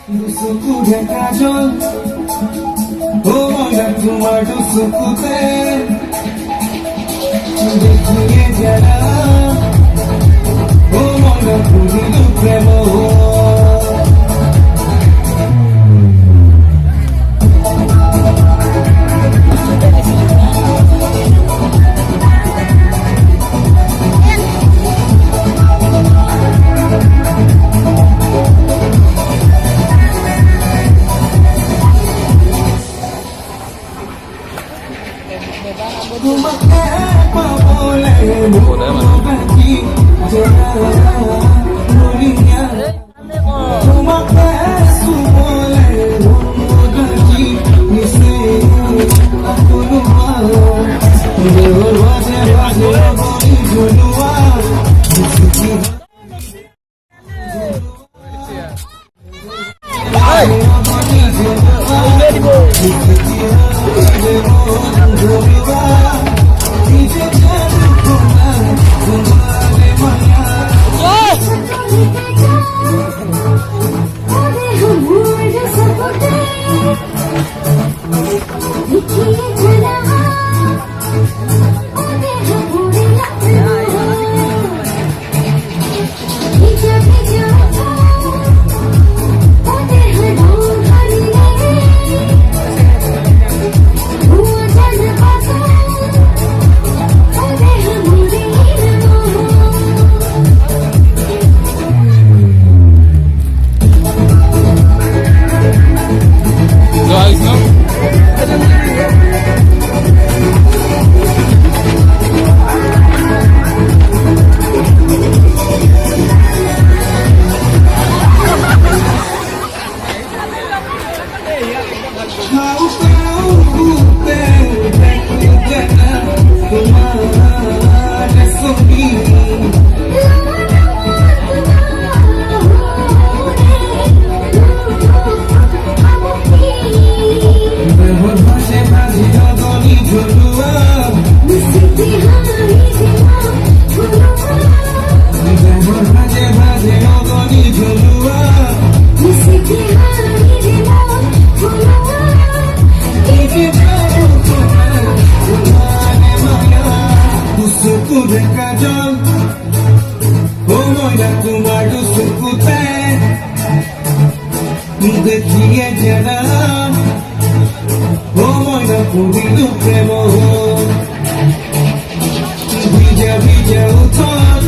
দুসুকুরে কাজল ও ময়না তোমার দুসুকুতে দেখিয়ে যারা ও ময়না পুরিল প্রেম দেখিয়ে যারা ও ময়না পুরিল প্রেম ভিজা ভিজা উঠল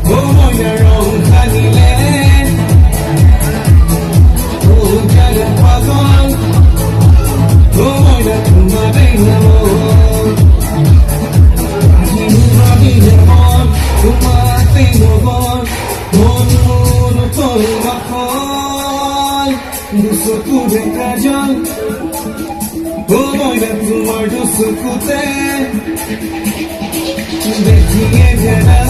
ও ময়না রং খানিলে ও জানা পাগল ও ময়না তোমারে নাম তোমাতে নবন মন মন তোর মাখন দুসুকুরে কাজল ও ময়না তোমার দুসুকুতে দেখিয়ে যারা